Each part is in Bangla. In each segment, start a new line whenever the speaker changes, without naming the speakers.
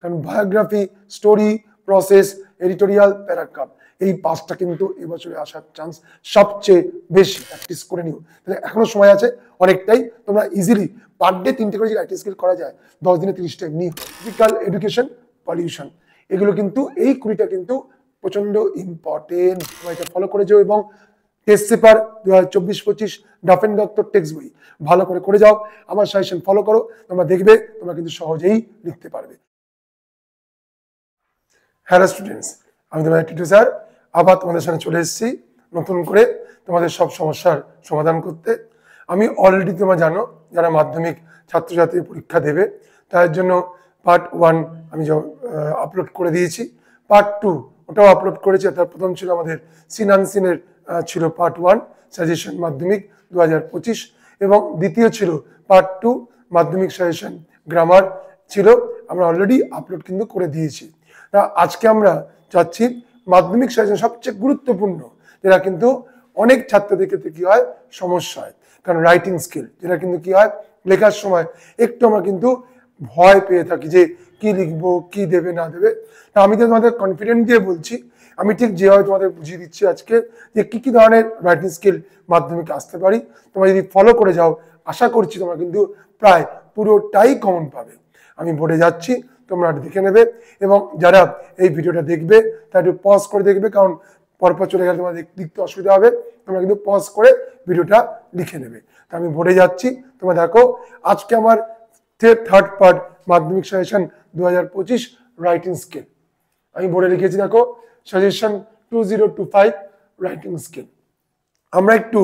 কারণ biography, story, process, editorial, paragraph এই 5টা কিন্তু এবছরে আসার চান্স সবচেয়ে বেশি। প্র্যাকটিস করে নিও, তাহলে এখনো সময় আছে অনেকটাই। তোমরা ইজিলি পার ডে 3টে করে রাইটিং স্কিল করা যায়, 10 দিনে 30টা এমনি। ফিজিক্যাল এডুকেশন, পলিউশন, এগুলো কিন্তু এই 20টা কিন্তু প্রচন্ড ইম্পর্টেন্ট। তোমরা এটা ফলো করে যাও এবং টেস্ট পেপার 2024-25 ডাফেন দত্তর টেক্সট বই ভালো করে যাও। আমার সাজেশন ফলো করো, তোমরা দেখবে তোমরা কিন্তু সহজেই লিখতে পারবে। হ্যালো স্টুডেন্টস, আমি তোমাদের টিচার স্যার আবার তোমাদের সামনে চলে এসেছি নতুন করে তোমাদের সব সমস্যার সমাধান করতে। আমি অলরেডি তোমরা জানো যারা মাধ্যমিক ছাত্রছাত্রী পরীক্ষা দেবে তার জন্য পার্ট 1 আমি আপলোড করে দিয়েছি, পার্ট 2 ওটাও আপলোড করেছি। তার প্রথম ছিল আমাদের সিন আনসিনের ছিল পার্ট 1 সাজেশন মাধ্যমিক 2025, এবং দ্বিতীয় ছিল পার্ট 2 মাধ্যমিক সাজেশন গ্রামার ছিল, আমরা অলরেডি আপলোড কিন্তু করে দিয়েছি। তা আজকে আমরা যাচ্ছি মাধ্যমিক সাজেশন সবচেয়ে গুরুত্বপূর্ণ, যেটা কিন্তু অনেক ছাত্রদের ক্ষেত্রে কি হয় সমস্যা হয়, কারণ রাইটিং স্কিল যেটা কিন্তু কি হয় লেখার সময় একটু আমরা কিন্তু ভয় পেয়ে থাকি যে কি লিখবো, কি দেবে না দেবে। তা আমি তো তোমাদের কনফিডেন্ট দিয়ে বলছি, আমি ঠিক যেভাবে তোমাদের বুঝিয়ে দিচ্ছি আজকে যে কি ধরনের রাইটিং স্কিল মাধ্যমিকে আসতে পারি, তোমরা যদি ফলো করে যাও আশা করছি তোমরা কিন্তু প্রায় পুরোটাই কমন পাবে। আমি বোর্ডে যাচ্ছি, তোমরা দেখে নেবে, এবং যারা এই ভিডিওটা দেখবে তারা একটু পজ করে দেখবে, কারণ পরপর চলে গেলে তোমাদের লিখতে অসুবিধা হবে। তোমরা কিন্তু পজ করে ভিডিওটা লিখে নেবে। তা আমি বোর্ডে যাচ্ছি, তোমরা দেখো আজকে আমার থার্ড পার্ট মাধ্যমিক সাজেশন 2025 রাইটিং স্কিল আমি বোর্ডে লিখেছি। দেখো সাজেশন 2025 রাইটিং স্কিল। আমরা একটু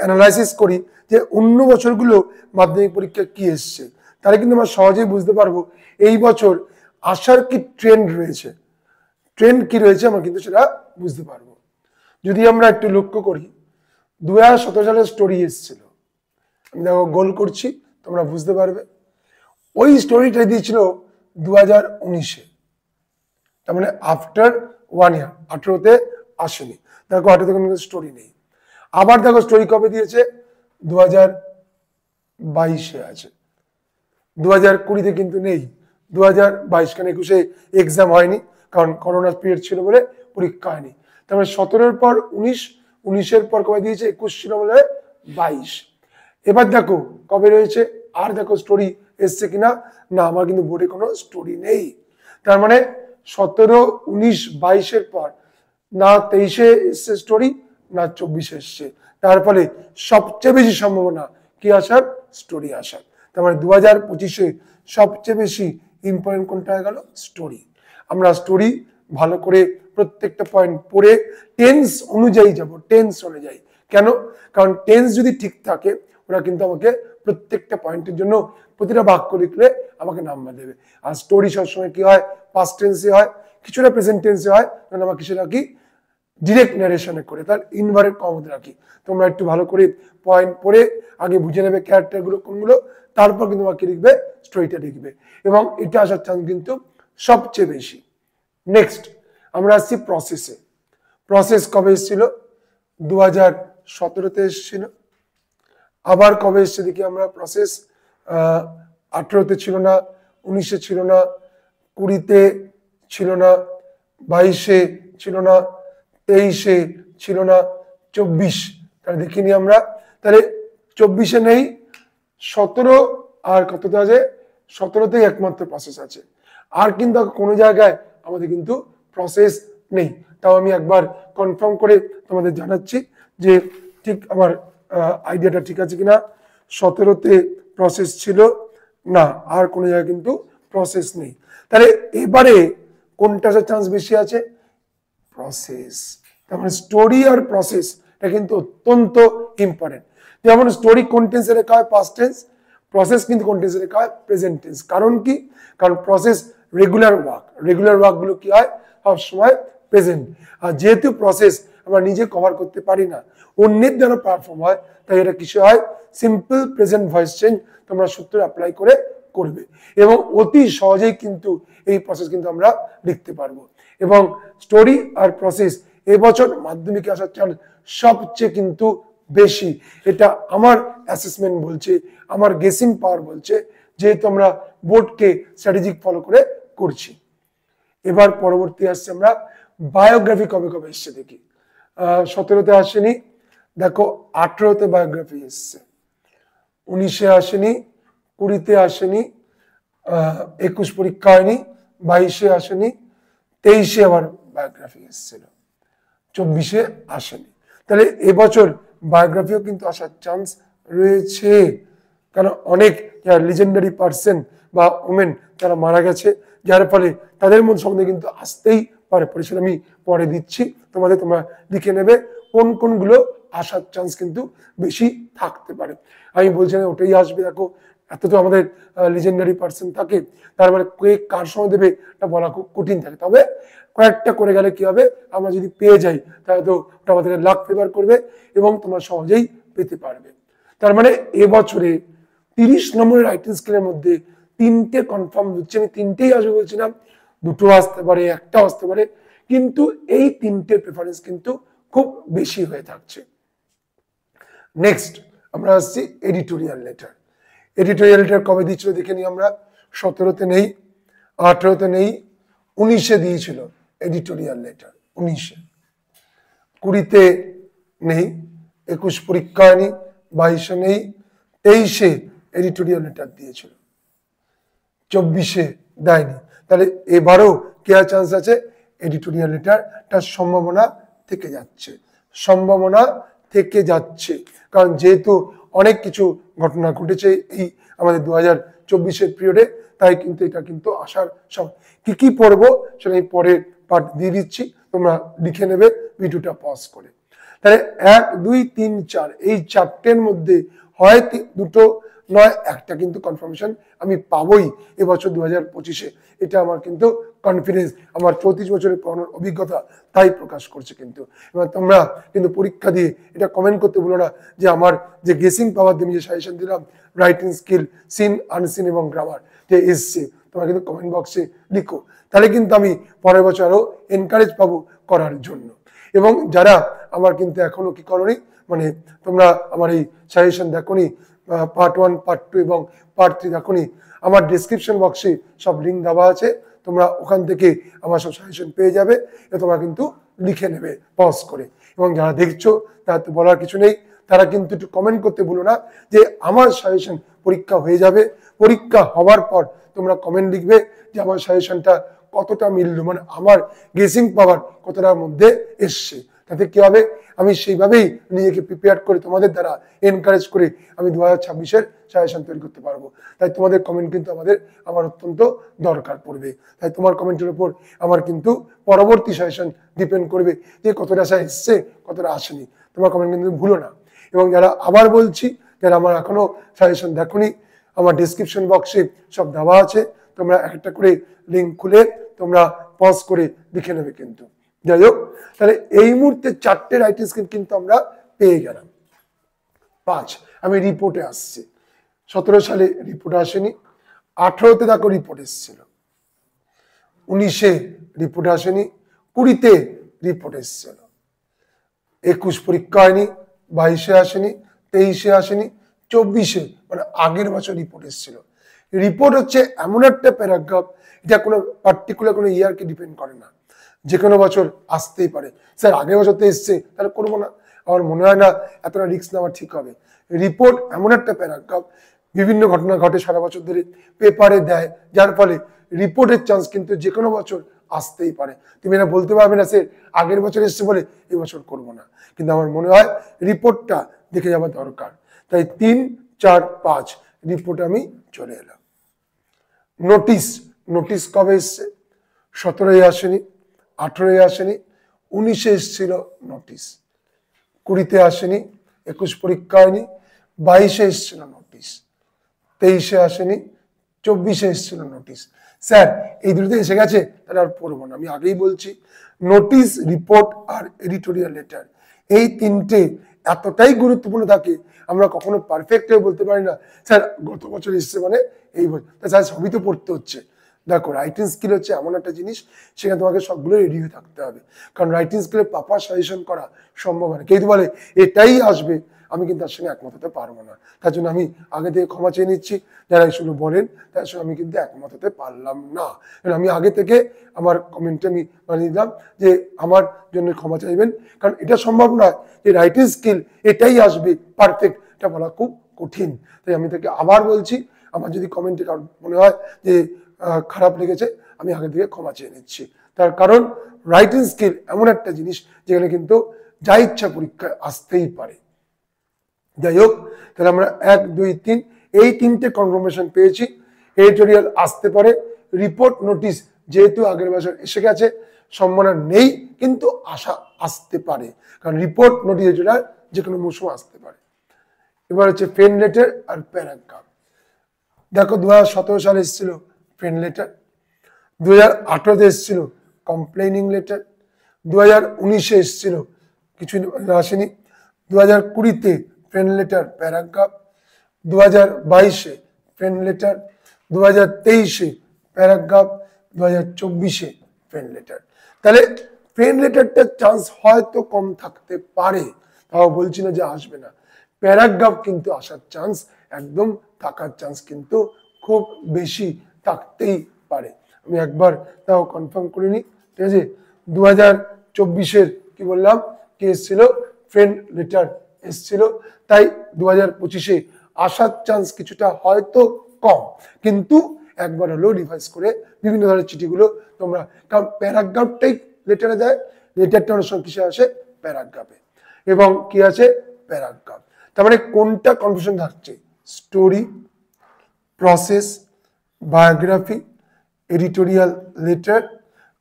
অ্যানালাইসিস করি যে অন্য বছরগুলো মাধ্যমিক পরীক্ষা কি এসছে, তাহলে কিন্তু আমরা সহজেই বুঝতে পারবো এই বছর আসার কি ট্রেন্ড রয়েছে, ট্রেন্ড কি রয়েছে আমরা কিন্তু সেটা বুঝতে পারবো। যদি আমরা একটু লক্ষ্য করি 2017 সালের স্টোরি এসেছিল, আমি দেখো গোল করছি তোমরা বুঝতে পারবে। ওই স্টোরিটা দিয়েছিল 2019-এ, তার মানে আফটার 1 ইয়ার, 18তে আসেনি। দেখো 18তে কোনো স্টোরি নেই। আবার দেখো স্টোরি কবে দিয়েছে 2022-এ আছে, 2020-তে কিন্তু নেই, 2022 কারণ 21-এ এক্সাম হয়নি, কারণ করোনা পিরিয়ড ছিল বলে পরীক্ষা হয়নি। তারপরে 17-এর পর 19, 19-এর পর কবে দিয়েছে 21 ছিল বলে 22। এবার দেখো কবে রয়েছে, আর দেখো স্টোরি এসছে কিনা, না আমার কিন্তু বোর্ডে কোনো স্টোরি নেই। তার মানে 17, 19, 22-এর পর না 23-এ এসছে স্টোরি, না 24-এ এসছে। তার ফলে সবচেয়ে বেশি সম্ভাবনা কি আসার, স্টোরি আসার। তার মানে 2025-এ সবচেয়ে বেশি ইম্পর্টেন্ট কোনটা হয়ে গেল, স্টোরি। আমরা স্টোরি ভালো করে প্রত্যেকটা পয়েন্ট পড়ে টেন্স অনুযায়ী যাব, টেন্স অনুযায়ী। কেন? কারণ টেন্স যদি ঠিক থাকে ওরা কিন্তু আমাকে প্রত্যেকটা পয়েন্টের জন্য প্রতিটা বাক্য লিখলে আমাকে নাম্বার দেবে। আর স্টোরি সবসময় কি হয়, পাস্ট টেন্সে হয়, কিছুটা প্রেজেন্ট টেন্সে হয়, কারণ আমরা কিছু রাখি ডিরেক্ট ন্যারেশনে করে, তার ইনভার্টেড কমা রাখি। তোমরা একটু ভালো করে পয়েন্ট পড়ে আগে বুঝে নেবে ক্যারেক্টারগুলো কোনগুলো, তারপর কিন্তু তোমাকে লিখবে, স্টোরিটা লিখবে, এবং এটা আসার চান্স কিন্তু সবচেয়ে বেশি। নেক্সট আমরা আসছি প্রসেসে। প্রসেস কবে এসেছিল, 2017-তে এসেছিল। আবার কবে এসছে দেখি আমরা প্রসেস, 18-তে ছিল না, 19-এ ছিল না, 20-তে ছিল না, 22-এ ছিল না, 23-এ ছিল না, 24 তাহলে দেখিনি আমরা, তাহলে 24-এ নেই, 17 আর কততে আছে, 17-তেই একমাত্র প্রসেস আছে। আর কিন্তু কোনো জায়গায় আমাদের কিন্তু প্রসেস নেই। তাও আমি একবার কনফার্ম করে তোমাদের জানাচ্ছি যে ঠিক আমার আইডিয়াটা ঠিক আছে কিনা। 17-তে প্রসেস ছিল না, আর কোনো জায়গায় কিন্তু প্রসেস নেই। তাহলে এবারে কোনটা চান্স বেশি আছে, প্রসেস। তার মানে স্টোরি আর প্রসেস এটা কিন্তু অত্যন্ত ইম্পর্টেন্ট। যেমন স্টোরি কোন টেন্সে লেখা হয়, পাস্ট টেন্স, প্রসেস কিন্তু কোন টেন্সে লেখা হয়, প্রেজেন্ট টেন্স। কারণ কি, কারণ প্রসেস রেগুলার ওয়ার্ক, রেগুলার ওয়ার্কগুলো কি হয় সবসময় প্রেজেন্ট। আর যেহেতু প্রসেস আমরা নিজে কভার করতে পারি না, অন্যের দ্বারা পারফর্ম হয়, তাই এটা কিছু হয় সিম্পল প্রেজেন্ট ভয়েস চেঞ্জ তোমরা সূত্র অ্যাপ্লাই করে করবে, এবং অতি সহজেই কিন্তু এই প্রসেস কিন্তু আমরা লিখতে পারবো। এবং স্টোরি আর প্রসেস এবছর মাধ্যমিকে আসার চান্স সবচেয়ে কিন্তু বেশি, এটা আমার অ্যাসেসমেন্ট বলছে, আমার গেসিং পাওয়ার বলছে, যেহেতু আমরা বোর্ডকে স্ট্র্যাটেজিক ফলো করে করছি। এবার পরবর্তী আসছে আমরা বায়োগ্রাফি কবে কবে এসছে দেখি। 17-তে আসেনি, দেখো 18-তে বায়োগ্রাফি এসছে, 19-এ আসেনি, 20-তে আসেনি, 21 পরীক্ষা হয়নি, 22-এ আসেনি, 23-এ আবার বায়োগ্রাফি এসেছিল, 24-এ আসেনি। তাহলে এবছর বায়োগ্রাফিও কিন্তু আসার চান্স রয়েছে, কারণ অনেক লিজেন্ডারি পার্সন বা ওমেন যারা মারা গেছে, যার ফলে তাদের মধ্যে সম্বন্ধে কিন্তু আসতেই পারে। পরিচয় আমি পরে দিচ্ছি তোমাদের, তোমরা লিখে নেবে কোন কোনগুলো আসার চান্স কিন্তু বেশি থাকতে পারে। আমি বলছি না ওটাই আসবে, দেখো এত তো আমাদের লিজেন্ডারি পার্সন থাকে, তার মানে কে কার সময় দেবে এটা বলা খুব কঠিন থাকে। তবে কয়েকটা করে গেলে কি হবে, আমরা যদি পেয়ে যাই তাহলে তো ওটা আমাদের লাক ফেভার করবে এবং তোমরা সহজেই পেতে পারবে। তার মানে এবছরে 30 নম্বরের রাইটিং স্কিলের মধ্যে 3টে কনফার্ম হচ্ছে। আমি 3টেই আসবে বলছিলাম, 2টো আসতে পারে, 1টা আসতে পারে, কিন্তু এই 3টে প্রেফারেন্স কিন্তু খুব বেশি হয়ে থাকছে। নেক্সট আমরা আসছি এডিটোরিয়াল লেটার। এডিটোরিয়াল লেটার কবে দিয়েছিল দেখে নিই আমরা। 17-তে নেই, 18-তে নেই, 19-এ দিয়েছিল এডিটোরিয়াল লেটার, 19-এ, 20-তে নেই, 21 পরীক্ষা হয়নি, 22-এ নেই, 23-এ এডিটোরিয়াল লেটার দিয়েছিল, 24-এ দেয়নি। তাহলে এবারও কে চান্স আছে, এডিটোরিয়াল লেটারটার সম্ভাবনা থেকে যাচ্ছে, সম্ভাবনা থেকে যাচ্ছে। কারণ যেহেতু অনেক কিছু ঘটনা ঘটেছে এই আমাদের 2024-এর পিরিয়ডে, তাই কিন্তু এটা কিন্তু আসার সময়। কি কি পড়বো সেটা আমি পরে পার্ট দিয়ে দিচ্ছি, তোমরা লিখে নেবে ভিডিওটা পজ করে। তাহলে 1, 2, 3, 4 এই 4টের মধ্যে হয় 2টো নয় 1টা কিন্তু কনফার্মেশন আমি পাবোই এবছর 2025-এ। এটা আমার কিন্তু কনফিডেন্স, আমার 34 বছরের অভিজ্ঞতা তাই প্রকাশ করছে। কিন্তু এবার তোমরা কিন্তু পরীক্ষা দিয়ে এটা কমেন্ট করতে বলো না যে আমার যে গেসিং পাওয়ার দিয়ে যে সাজেশন দিলাম রাইটিং স্কিল, সিন আনসিন এবং গ্রামার যে এসছে, তোমরা কিন্তু কমেন্ট বক্সে লিখো, তাহলে কিন্তু আমি পরের বছর আরও এনকারেজ পাবো করার জন্য। এবং যারা আমার কিন্তু এখনো কি করনি, মানে তোমরা আমার এই সাজেশন দেখোনি, পার্ট 1, পার্ট 2 এবং পার্ট 3 দেখোনি, আমার ডিসক্রিপশন বক্সে সব লিঙ্ক দেওয়া আছে, তোমরা ওখান থেকে আমার সব সাজেশন পেয়ে যাবে। তোমরা কিন্তু লিখে নেবে পজ করে। এবং যারা দেখছো তার তো বলার কিছু নেই, তারা কিন্তু একটু কমেন্ট করতে ভুলো না যে আমার সাজেশন পরীক্ষা হয়ে যাবে, পরীক্ষা হওয়ার পর তোমরা কমেন্ট লিখবে যে আমার সাজেশনটা কতটা মিলল, মানে আমার গেসিং পাওয়ার কতটার মধ্যে এসছে। তাতে কি হবে, আমি সেইভাবেই নিজেকে প্রিপেয়ার করে তোমাদের দ্বারা এনকারেজ করে আমি 2026-এর সাজেশন তৈরি করতে পারবো। তাই তোমাদের কমেন্ট কিন্তু আমার অত্যন্ত দরকার পড়বে। তাই তোমার কমেন্টের উপর আমার কিন্তু পরবর্তী সাজেশন ডিপেন্ড করবে যে কতটা আসা এসছে কতটা আসেনি। তোমার কমেন্ট কিন্তু ভুলো না। এবং যারা আবার বলছি, যারা আমার এখনো সাজেশন দেখোনি, আমার ডিসক্রিপশন বক্সে সব দেওয়া আছে, তোমরা একটা করে লিঙ্ক খুলে তোমরা পজ করে লিখে নেবে। কিন্তু যাই হোক, তাহলে এই মুহূর্তে 4টে রাইটিং স্কিল কিন্তু আমরা পেয়ে গেলাম। 5 আমি রিপোর্টে আসছি। 17 সালে রিপোর্ট আসেনি, 18-তে দেখো রিপোর্ট এসেছিল, 19-এ রিপোর্ট আসেনি, 20-তে রিপোর্ট এসেছিল, 21 পরীক্ষা হয়নি, 22-এ আসেনি, 23-এ আসেনি, 24-এ মানে আগের বছর রিপোর্ট এসেছিল। রিপোর্ট হচ্ছে এমন একটা প্যারাগ্রাফ, এটা কোনো পার্টিকুলার কোনো ইয়ারকে ডিপেন্ড করে না, যে কোনো বছর আসতেই পারে। স্যার আগের বছর তো এসছে, তাহলে করবো না, আমার মনে হয় না এতটা রিস্ক নেওয়া ঠিক হবে। রিপোর্ট এমন একটা প্যারাগ্রাফ, বিভিন্ন ঘটনা ঘটে সারা বছর ধরে, পেপারে দেয়, যার ফলে রিপোর্টের চান্স কিন্তু যে কোনো বছর আসতেই পারে। তুমি এটা বলতে পারবে না স্যার আগের বছর এসছে বলে এবছর করবো না, কিন্তু আমার মনে হয় রিপোর্টটা দেখে যাওয়া দরকার। তাই 3, 4, 5 রিপোর্ট আমি চলে এলাম। নোটিশ, নোটিশ কবে এসছে, 17-এ আসেনি, 18-এ আসেনি, 19-এ এসেছিল নোটিশ, 20-তে আসেনি, 21 পরীক্ষা হয়নি, 22-এ এসেছিল নোটিশ, 23-এ আসেনি, 24-এ এসেছিল নোটিশ। স্যার এই দুটোতে এসে গেছে, তাহলে আর পড়বো না। আমি আগেই বলছি নোটিশ, রিপোর্ট আর এডিটোরিয়াল লেটার এই 3টে এতটাই গুরুত্বপূর্ণ থাকে, আমরা কখনো পারফেক্ট হয়ে বলতে পারি না স্যার গত বছর এসছে মানে এই বছর, স্যার সবই তো পড়তে হচ্ছে। দেখো রাইটিং স্কিল হচ্ছে এমন একটা জিনিস, সেখানে তোমাকে সবগুলো রেডি হয়ে থাকতে হবে, কারণ রাইটিং স্কিলে পাপা সাজেশন করা সম্ভব হয় না। কেউ তো বলে এটাই আসবে, আমি কিন্তু তার সঙ্গে একমত হতে পারবো না। তার জন্য আমি আগে থেকে ক্ষমা চেয়ে নিচ্ছি। যারা এগুলো বলেন তার সঙ্গে আমি কিন্তু একমত হতে পারলাম না। কারণ আমি আগে থেকে আমার কমেন্টে আমি বানিয়ে দিলাম যে আমার জন্য ক্ষমা চাইবেন, কারণ এটা সম্ভব নয় যে রাইটিং স্কিল এটাই আসবে পারফেক্ট, এটা বলা খুব কঠিন। তাই আমি তাকে আবার বলছি, আমার যদি কমেন্টে কারণ মনে হয় যে খারাপ লেগেছে, আমি আগে থেকে ক্ষমা চেয়ে নিচ্ছি। তার কারণ রাইটিং স্কিল এমন একটা জিনিস যেখানে কিন্তু যা ইচ্ছা পরীক্ষায় আসতেই পারে। যাই হোক, তাহলে আমরা 1, 2, 3 এই 3টে কনফার্মেশন পেয়েছি। এডিটোরিয়াল আসতে পারে, রিপোর্ট নোটিশ যেহেতু আগের বছর এসে গেছে সম্ভাবনা নেই, কিন্তু আসতে পারে, কারণ রিপোর্ট নোটিশ এডিটোরিয়াল যে কোনো মৌসুমে আসতে পারে। এবার হচ্ছে ফ্রেন্ড লেটার আর প্যারাগ্রাফ। দেখো 2017 সালে এসেছিল ফ্রেন্ড লেটার, 2018-তে এসেছিল কমপ্লেনিং লেটার, 2019-এ এসেছিল, কিছু আসেনি, 2020-তে ফ্রেন্ড লেটার প্যারাগ্রাফ, 2022-এ ফ্রেন্ড লেটার, 2023-এ প্যারাগ্রাফ, 2024-এ ফ্রেন্ড লেটার। তাহলে ফ্রেন্ড লেটারটার চান্স হয়তো কম থাকতে পারে, তাও বলছি না যে আসবে না। প্যারাগ্রাফ কিন্তু আসার চান্স, একদম থাকার চান্স কিন্তু খুব বেশি থাকতেই পারে। আমি একবার তাও কনফার্ম করে নিই, ঠিক আছে। 2024-এর কি বললাম কি এসেছিল, ফ্রেন্ড লেটার এসেছিল, তাই 2025-এ আসার চান্স কিছুটা হয়তো কম, কিন্তু একবার হলেও রিভাইজ করে বিভিন্ন ধরনের চিঠিগুলো তোমরা, কারণ প্যারাগ্রাফটাই লেটারে দেয়, লেটারটা অনেক সময় কিসে আসে, প্যারাগ্রাফে, এবং কি আছে, প্যারাগ্রাফ। তার মানে কোনটা কনফিউশন থাকছে, story, process, biography, editorial letter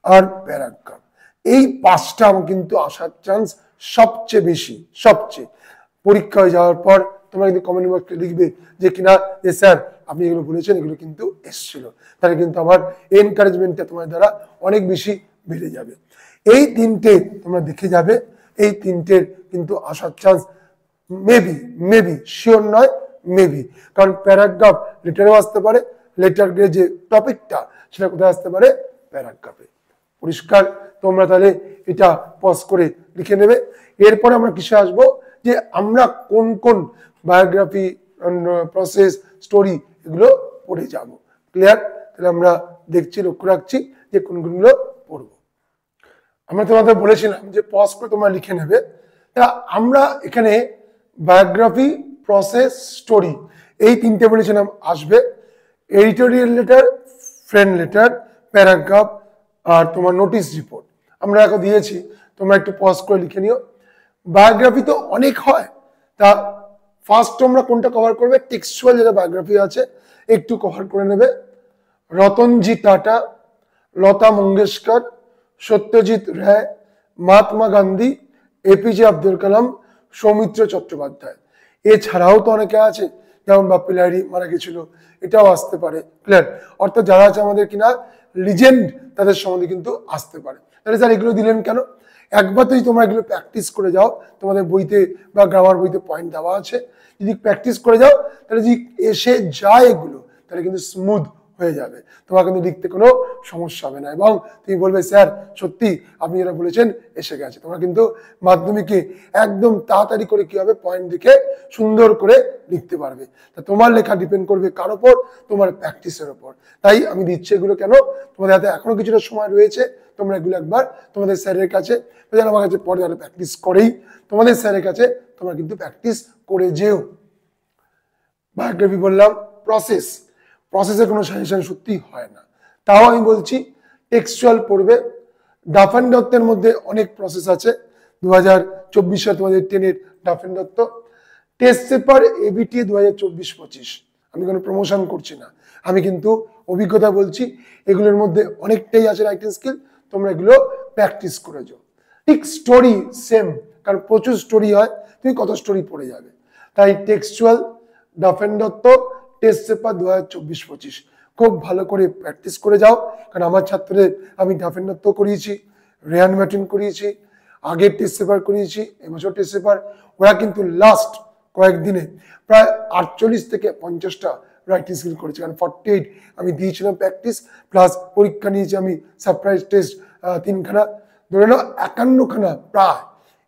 আর প্যারাগ্রাফ, এই 5টা কিন্তু আসার চান্স সবচেয়ে বেশি। সবচেয়ে পরীক্ষা হয়ে যাওয়ার পর তোমরা কিন্তু কমেন্ট বক্সে লিখবে যে কিনা যে স্যার আপনি এগুলো বলেছেন, এগুলো কিন্তু এসেছিল, তাহলে কিন্তু আমার এনকারেজমেন্টটা তোমার দ্বারা অনেক বেশি বেড়ে যাবে। এই 3টে তোমরা দেখে যাবে, এই 3টের কিন্তু আসার চান্স মেবি শিওর নয়, মেবি, কারণ প্যারাগ্রাফ লেটারেও আসতে পারে, লেটার গ্রে যে টপিকটা সেটা কোথায় আসতে পারে, প্যারাগ্রাফে। পরিষ্কার? তোমরা তাহলে এটা পজ করে লিখে নেবে। এরপরে আমরা কিসে আসবো, যে আমরা কোন কোন বায়োগ্রাফি, প্রসেস, স্টোরি এগুলো পড়ে যাব। ক্লিয়ার? তাহলে আমরা দেখছি, লক্ষ্য রাখছি যে কোনগুলো পড়বো। আমরা তোমাদের বলেছিলাম যে পজ করে তোমরা লিখে নেবে। তা আমরা এখানে বায়োগ্রাফি, প্রসেস, স্টোরি এই 3টে বলেছিলাম আসবে। Editorial letter, friend letter, paragraph আর তোমার নোটিশ রিপোর্ট আমরা এখন দিয়েছি, তোমরা একটু পজ করে লিখে নিও। বায়োগ্রাফি তো অনেক হয়, তা ফার্স্ট তোমরা কোনটা কভার করবে, টেক্সচুয়াল যেটা বায়োগ্রাফি আছে একটু কভার করে নেবে। Ratanji tata, Lata Mangeshkar, Satyajit Ray, Mahatma Gandhi, APJ Abdul Kalam, Soumitra Chattopadhyay. এছাড়াও তো অনেকে আছে, যেমন বাপ্পি লাহিড়ী মারা গেছিল, এটাও আসতে পারে। ক্লিয়ার? অর্থাৎ যারা আছে আমাদের কিনা লিজেন্ড, তাদের সম্বন্ধে কিন্তু আসতে পারে। তাহলে স্যার এগুলো দিলেন কেন? একবার যদি তোমরা এগুলো প্র্যাকটিস করে যাও, তোমাদের বইতে বা গ্রামার বইতে পয়েন্ট দেওয়া আছে, যদি প্র্যাকটিস করে যাও তাহলে যদি এসে যায় এগুলো, তাহলে কিন্তু স্মুথ হয়ে যাবে, তোমার কিন্তু লিখতে কোনো সমস্যা হবে না, এবং তুমি বলবে স্যার সত্যি আপনি যেটা বলেছেন এসে গেছে। তোমরা কিন্তু মাধ্যমিকে একদম তাড়াতাড়ি করে কি হবে, পয়েন্ট দেখে সুন্দর করে লিখতে পারবে। তা তোমার লেখা ডিপেন্ড করবে কার ওপর, তোমার প্র্যাকটিসের ওপর। তাই আমি দিচ্ছি এগুলো কেন, তোমাদের হাতে এখনো কিছুটা সময় রয়েছে, তোমরা এগুলো একবার তোমাদের স্যারের কাছে, যারা আমার কাছে পরে যারা প্র্যাকটিস করেই, তোমাদের স্যারের কাছে তোমরা কিন্তু প্র্যাকটিস করে যেও। বায়োগ্রাফি বললাম, প্রসেসের কোনো সাজেশন সত্যি হয় না, তাও আমি বলছি টেক্সচুয়াল পড়বে। ডাফেন দত্তের মধ্যে অনেক প্রসেস আছে, 2024 সালে তোমাদের 10-এর ডাফেন দত্ত। টেস্ট পেপার এবিটি 2024-25, আমি কোনো প্রমোশন করছি না, আমি কিন্তু অভিজ্ঞতা বলছি, এগুলোর মধ্যে অনেকটাই আছে রাইটিং স্কিল, তোমরা এগুলো প্র্যাকটিস করে যাও। ঠিক স্টোরি সেম, কারণ প্রচুর স্টোরি হয়, তুমি কত স্টোরি পড়ে যাবে। তাই টেক্সচুয়াল, ডাফেন দত্ত, টেস্ট পেপার 2024-25 খুব ভালো করে প্র্যাকটিস করে যাও। কারণ আমার ছাত্রদের আমি ডাফেন দত্ত করিয়েছি, রেয়ান ম্যাটিন করিয়েছি, আগের টেস্ট পেপার করিয়েছি, এবছর টেস্ট পেপার, ওরা কিন্তু লাস্ট কয়েকদিনে প্রায় 48 থেকে 50টা রাইটিং স্কিল করেছে, কারণ 48 আমি দিয়েছিলাম প্র্যাকটিস, প্লাস পরীক্ষা নিয়েছি আমি সারপ্রাইজ টেস্ট 3খানা, ধরে নাও 51খানা প্রায়।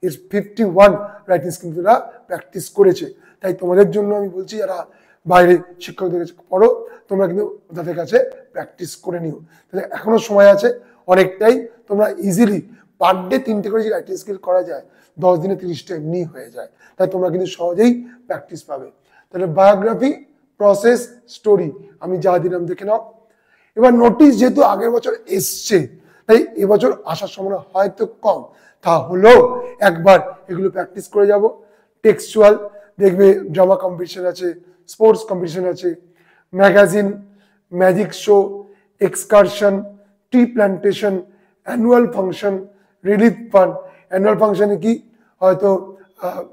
এর 51 রাইটিং স্কিল কিন্তু এরা প্র্যাকটিস করেছে। তাই তোমাদের জন্য আমি বলছি, যারা বাইরে শিক্ষকদের কাছে পড়ো, তোমরা কিন্তু তাদের কাছে প্র্যাকটিস করে নিও। তাহলে এখনো সময় আছে অনেকটাই, তোমরা ইজিলি পার ডে 3টে করে যে রাইটিং স্কিল করা যায়, 10 দিনে 30টা এমনি হয়ে যায়। তাই তোমরা কিন্তু সহজেই প্র্যাকটিস পাবে। তাহলে বায়োগ্রাফি, প্রসেস, স্টোরি আমি যা দিলাম দেখে নাও। এবার নোটিশ যেহেতু আগের বছর এসছে, তাই এবছর আসার সম্ভাবনা হয়তো কম, তা হলেও একবার এগুলো প্র্যাকটিস করে যাব। টেক্সচুয়াল দেখবে, ড্রামা কম্পিটিশন আছে, স্পোর্টস কম্পিটিশন আছে, magazine, magic show, excursion, tree plantation, annual function, relief fund. Annual ফাংশনে কি, হয়তো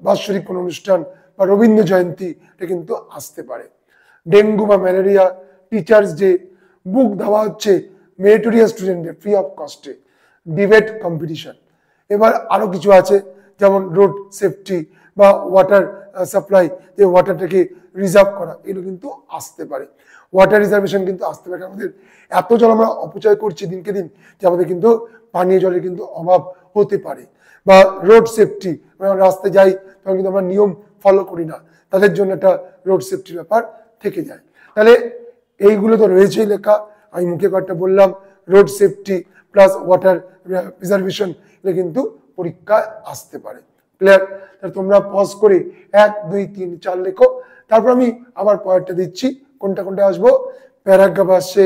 বাৎসরিক কোনো অনুষ্ঠান বা রবীন্দ্র জয়ন্তী, এটা কিন্তু আসতে পারে। ডেঙ্গু বা ম্যালেরিয়া, টিচার্স ডে, বুক দেওয়া হচ্ছে মেরিটোরিয়াস স্টুডেন্টদের ফ্রি অফ কস্টে, ডিবেট কম্পিটিশন। এবার আরো কিছু আছে, যেমন রোড সেফটি বা ওয়াটার সাপ্লাই, যে ওয়াটারটাকে রিজার্ভ করা, এগুলো কিন্তু আসতে পারে। ওয়াটার রিজার্ভেশন কিন্তু আসতে পারে, আমাদের এত জল আমরা অপচয় করছি দিনকে দিন, যে আমাদের কিন্তু পানীয় জলের কিন্তু অভাব হতে পারে। বা রোড সেফটি, রাস্তায় যাই তখন কিন্তু আমরা নিয়ম ফলো করি না, তাদের জন্য একটা রোড সেফটির ব্যাপার থেকে যায়। তাহলে এইগুলো তো রয়েছেই লেখা, আমি মুখে কয়েকটা বললাম। Road safety plus water preservation, এটা কিন্তু পরীক্ষায় আসতে পারে। ক্লিয়ার? তাহলে তোমরা পজ করে 1, 2, 3, 4 লেখো, তারপর আমি আবার পয়েন্টটা দিচ্ছি কোনটা কোনটা আসবো। প্যারাগ্রাফ আসছে,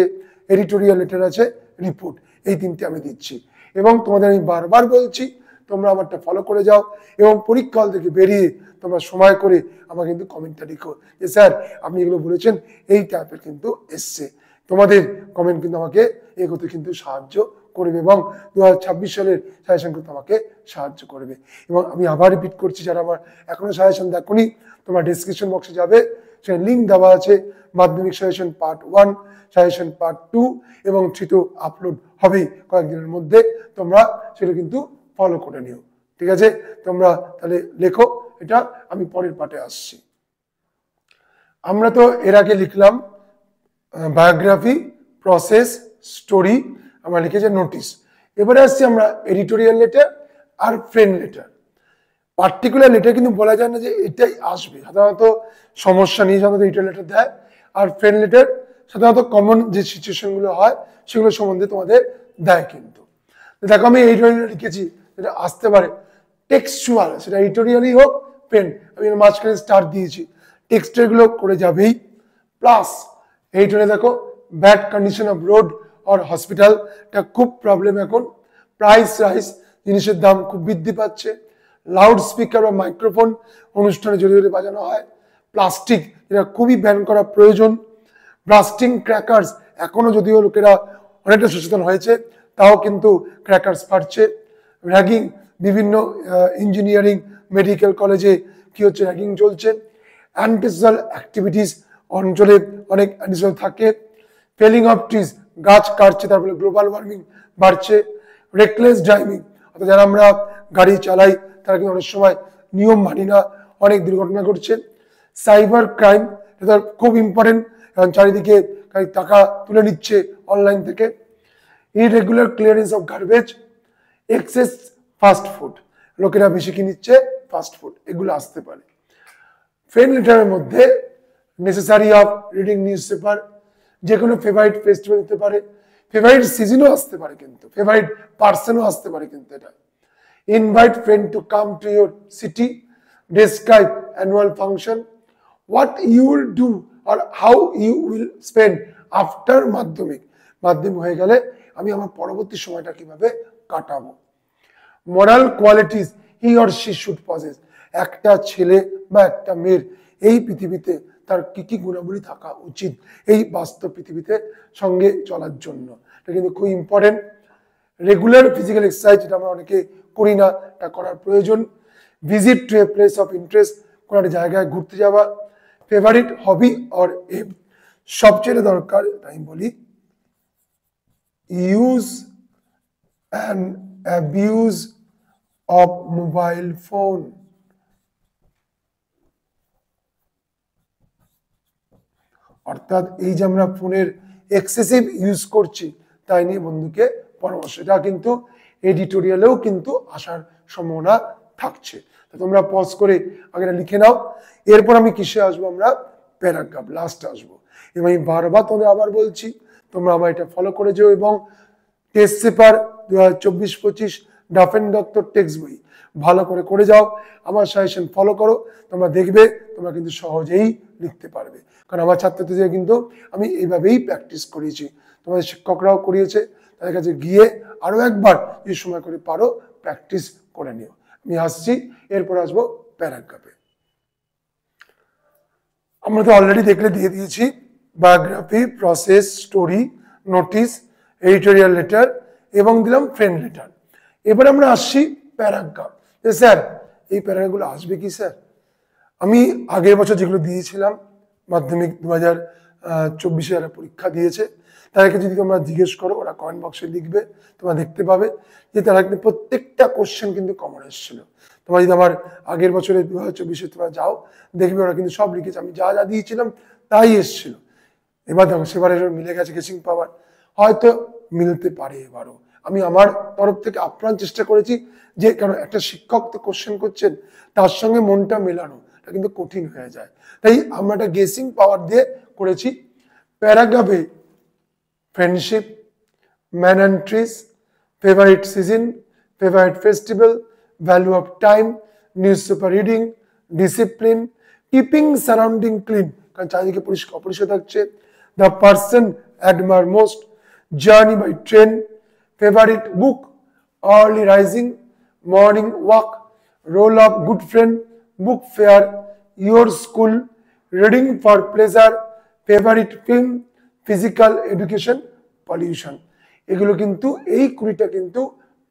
এডিটোরিয়াল লেটার আছে, রিপোর্ট, এই 3টে আমি দিচ্ছি। এবং তোমাদের আমি বারবার বলছি, তোমরা আমারটা ফলো করে যাও, এবং পরীক্ষা হল থেকে বেরিয়ে তোমরা সময় করে আমার কিন্তু কমেন্টটা লিখো যে স্যার আপনি এগুলো বলেছেন, এই টাইপের কিন্তু এসছে। তোমাদের কমেন্ট কিন্তু আমাকে এগোতে কিন্তু সাহায্য করবে, এবং 2026 সালের সাজেশন কিন্তু আমাকে সাহায্য করবে। এবং আমি আবার রিপিট করছি, যারা আমার এখনো সাজেশন দেখোনি, তোমরা ডেসক্রিপশন বক্সে যাবে, সেখানে লিঙ্ক দেওয়া আছে। মাধ্যমিক সাজেশন পার্ট 1, সাজেশন পার্ট 2 এবং 3 তো আপলোড হবেই কয়েকদিনের মধ্যে, তোমরা সেটা কিন্তু ফলো করে নিও। ঠিক আছে? তোমরা তাহলে লেখো, এটা আমি পরের পার্টে আসছি। আমরা তো এর আগে লিখলাম বায়োগ্রাফি, প্রসেস, স্টোরি, আমরা লিখেছি নোটিশ। এবারে আসছি আমরা এডিটোরিয়াল লেটার আর ফ্রেন্ড লেটার। পার্টিকুলার লেটার কিন্তু বলা যায় না যে এটাই আসবে, সাধারণত সমস্যা নিয়ে সাধারণত এডিটোরিয়াল লেটার দেয়। আর ফ্রেন্ড লেটার সাধারণত কমন যে সিচুয়েশনগুলো হয় সেগুলো সম্বন্ধে তোমাদের দেয়। কিন্তু দেখো আমি এডিটোরিয়াল লিখেছি, যেটা আসতে পারে টেক্সচুয়াল, সেটা এডিটোরিয়ালই হোক ফ্রেন্ড, আমি মাঝখানে স্টার দিয়েছি, টেক্সটের গুলো করে যাবেই। প্লাস এইটারে দেখো, ব্যাড কন্ডিশন অফ রোড আর হসপিটাল, এটা খুব প্রবলেম এখন। প্রাইস রাইস, জিনিসের দাম খুব বৃদ্ধি পাচ্ছে। লাউড স্পিকার বা মাইক্রোফোন অনুষ্ঠানে জোরে জোরে বাজানো হয়। প্লাস্টিক, যেটা খুবই ব্যান করা প্রয়োজন। ব্লাস্টিং ক্র্যাকার্স, এখনো যদিও লোকেরা অনেকটা সচেতন হয়েছে, তাও কিন্তু ক্র্যাকার্স ফাটছে। র্যাগিং, বিভিন্ন ইঞ্জিনিয়ারিং মেডিকেল কলেজে কি হচ্ছে, র্যাগিং চলছে। অ্যান্টিসোশাল অ্যাক্টিভিটিস, অঞ্চলে অনেক অ্যান্টিসোশাল থাকে। ফেলিং অফ ট্রিজ, গাছ কাটছে, তার ফলে গ্লোবাল ওয়ার্মিং বাড়ছে। রেকলেস ড্রাইভিং, অর্থাৎ যারা আমরা গাড়ি চালাই তারা কিন্তু অনেক সময় নিয়ম মানি না, অনেক দুর্ঘটনা ঘটছে। সাইবার ক্রাইম, এটা খুব ইম্পর্টেন্ট, কারণ চারিদিকে টাকা তুলে নিচ্ছে অনলাইন থেকে। Irregular clearance of garbage, excess fast food, লোকেরা বেশি কি নিচ্ছে ফাস্ট ফুড, এগুলো আসতে পারে। ফ্রেন্ড লেটারের মধ্যে necessary of reading news paper, যে কোনো ফেভারিট ফেস্টিভ্যাল হতে পারে, ফেভারিট সিজনও আসতে পারে, কিন্তু ফেভারিট পার্সনও আসতে পারে। কিন্তু এটা invite friend to come to your city, describe annual function, what you will do or how you will spend after মাধ্যমিক, মাধ্যমিক হয়ে গেলে আমি আমার পরবর্তী সময়টা কিভাবে কাটাবো। Moral qualities he or she should possess, একটা ছেলে বা একটা মেয়ের এই পৃথিবীতে তার কি কি গুণাবলী থাকা উচিত এই বাস্তব পৃথিবীতে সঙ্গে চলার জন্য, এটা কিন্তু খুব ইম্পর্টেন্ট। রেগুলার ফিজিক্যাল এক্সারসাইজ, যেটা আমরা অনেকে করি না, এটা করার প্রয়োজন। Visit to a place of interest, কোনো একটা জায়গায় ঘুরতে যাওয়া। ফেভারিট হবি অর এম, সবচেয়ে দরকার আমি বলি use and abuse of mobile phone. অর্থাৎ এই যে আমরা ফোনের এক্সেসিভ ইউজ করছি, তাই নিয়ে বন্ধুকে পরামর্শ, এটা কিন্তু এডিটোরিয়ালেও কিন্তু আসার সম্ভাবনা থাকছে। তোমরা পজ করে আগে লিখে নাও। এরপর আমি কিসে আসবো, আমরা প্যারাগ্রাফ লাস্টে আসবো। এবং আমি বারবার তোমাদের আবার বলছি, তোমরা আমার এটা ফলো করে যেও এবং টেস্ট পেপার 2024-25 ডাফেন দত্ত টেক্সট বই ভালো করে যাও। আমার সাজেশন ফলো করো, তোমরা দেখবে তোমরা কিন্তু সহজেই লিখতে পারবে। কারণ আমার ছাত্রছাত্রীদের কিন্তু আমি এইভাবেই প্র্যাকটিস করিয়েছি, তোমাদের শিক্ষকরাও করিয়েছে। তাদের কাছে গিয়ে আরো একবার যে সময় করে পারো প্র্যাকটিস করে নিও। আমি আসছি, এরপর আসবো প্যারাগ্রাফে। আমরা তো অলরেডি দিয়ে দিয়েছি biography, process, story, notice, editorial letter এবং দিলাম ফ্রেন্ড লেটার। এবার আমরা আসছি প্যারাগ্রাফ। স্যার এই প্যারাগ্রাফগুলো আসবে কি স্যার? আমি আগের বছর যেগুলো দিয়েছিলাম, মাধ্যমিক 2024 যারা পরীক্ষা দিয়েছে তাদেরকে যদি তোমরা জিজ্ঞেস করো, ওরা কমেন্ট বক্সে লিখবে, তোমরা দেখতে পাবে যে তারা কিন্তু প্রত্যেকটা কোশ্চেন কিন্তু কমন এসেছিল। তোমরা যদি আমার আগের বছরে 2024-এ তোমরা যাও, দেখবে ওরা কিন্তু সব লিখেছে, আমি যা যা দিয়েছিলাম তাই এসেছিল। এবার দেখো সেবারে মিলে গেছে গেসিং পাওয়ার, হয়তো মিলতে পারে এবারও। আমি আমার তরফ থেকে আপ্রাণ চেষ্টা করেছি যে, কারণ একটা শিক্ষক তো কোশ্চেন করছেন, তার সঙ্গে মনটা মেলানো এটা কিন্তু কঠিন হয়ে যায়। তাই আমরা একটা গেসিং পাওয়ার দিয়ে করেছি। প্যারাগ্রাফে friendship, man and trees, favourite season, favourite festival, value of time, newspaper reading, discipline, keeping surrounding clean, কারণ চারিদিকে অপরিষ্কার থাকছে, the person admire most, journey by train, favorite book, early rising, morning walk, role of good friend, book fair, your school, reading for pleasure, favorite film, physical education, pollution। এগুলো কিন্তু এই 20টা কিন্তু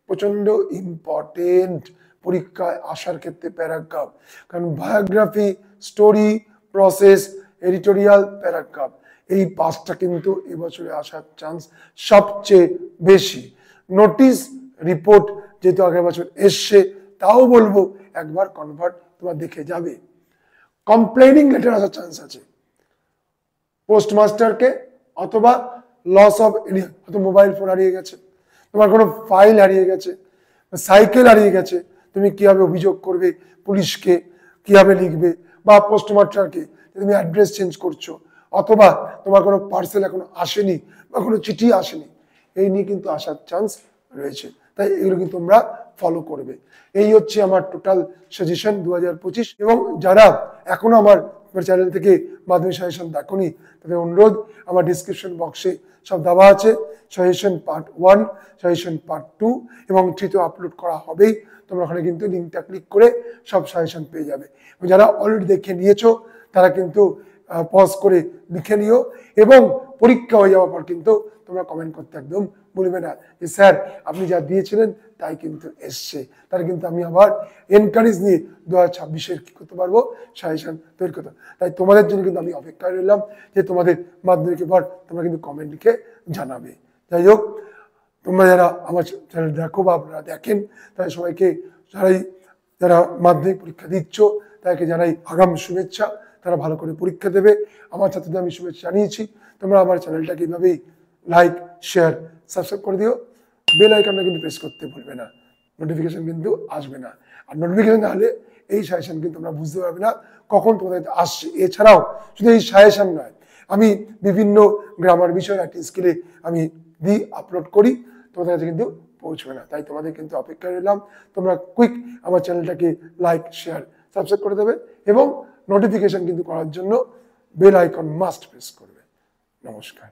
প্রচন্ড ইম্পর্টেন্ট পরীক্ষায় আসার ক্ষেত্রে প্যারাগ্রাফ। কারণ biography, story, process, editorial, paragraph, এই 5টা কিন্তু এবছরে আসার চান্স সবচেয়ে বেশি। নোটিশ, রিপোর্ট যেহেতু আগের বছর এসছে, তাও বলবো একবার কনভার্ট তোমার দেখে যাবে। কমপ্লেনিং লেটার আসার চান্স আছে পোস্টমাস্টারকে, অথবা লস অফ এরিয়া, হয়তো মোবাইল ফোন হারিয়ে গেছে, তোমার কোনো ফাইল হারিয়ে গেছে, সাইকেল হারিয়ে গেছে, তুমি কিভাবে অভিযোগ করবে পুলিশকে, কিভাবে লিখবে, বা পোস্টমাস্টারকে তুমি অ্যাড্রেস চেঞ্জ করছো, অথবা তোমার কোনো পার্সেল এখনো আসেনি বা কোনো চিঠি আসেনি, এই নিয়ে কিন্তু আসার চান্স রয়েছে। তাই এগুলো কিন্তু তোমরা ফলো করবে। এই হচ্ছে আমার টোটাল সাজেশন 2025। এবং যারা এখনো আমার চ্যানেল থেকে মাধ্যমিক সাজেশন দেখোনি, তাদের অনুরোধ, আমার ডিসক্রিপশন বক্সে সব দেওয়া আছে, সাজেশন পার্ট 1, সাজেশন পার্ট 2 এবং 3 তো আপলোড করা হবেই। তোমরা ওখানে কিন্তু লিঙ্কটা ক্লিক করে সব সাজেশন পেয়ে যাবে। এবং যারা অলরেডি দেখে নিয়েছো তারা কিন্তু পজ করে লিখে নিও, এবং পরীক্ষা হয়ে যাওয়ার পর কিন্তু তোমরা কমেন্ট করতে একদম বলবে না যে স্যার আপনি যা দিয়েছিলেন তাই কিন্তু এসছে। তাহলে কিন্তু আমি আবার এনকারেজ নিয়ে 2026-এর কি করতে পারবো, সাজেশন তৈরি করতে। তাই তোমাদের জন্য কিন্তু আমি অপেক্ষায় রইলাম যে তোমাদের মাধ্যমিকের পর তোমরা কিন্তু কমেন্ট লিখে জানাবে। যাই হোক, তোমরা যারা আমার চ্যানেল দেখো বা আপনারা দেখেন, তাই সবাইকে, যারা মাধ্যমিক পরীক্ষা দিচ্ছ তাদেরকে জানাই আগাম শুভেচ্ছা। তারা ভালো করে পরীক্ষা দেবে। আমার ছাত্রদের আমি শুভেচ্ছা জানিয়েছি। তোমরা আমার চ্যানেলটাকে এইভাবেই লাইক, শেয়ার, সাবস্ক্রাইব করে দিও। বেল আইকনটা কিন্তু প্রেস করতে ভুলবে না, নোটিফিকেশন কিন্তু আসবে না। আর নোটিফিকেশন না হলে এই সাজেশন কিন্তু তোমরা বুঝতে পারবে না কখন তোমাদের আসছে। এছাড়াও শুধু এই সাজেশন নয়, আমি বিভিন্ন গ্রামার বিষয় একটা স্কিলে আমি আপলোড করি, তোমাদের কাছে কিন্তু পৌঁছবে না। তাই তোমাদের কিন্তু অপেক্ষায় রইলাম। তোমরা কুইক আমার চ্যানেলটাকে লাইক, শেয়ার, সাবস্ক্রাইব করে দেবে এবং নোটিফিকেশন কিন্তু করার জন্য বেল আইকন মাস্ট প্রেস করবে। নমস্কার।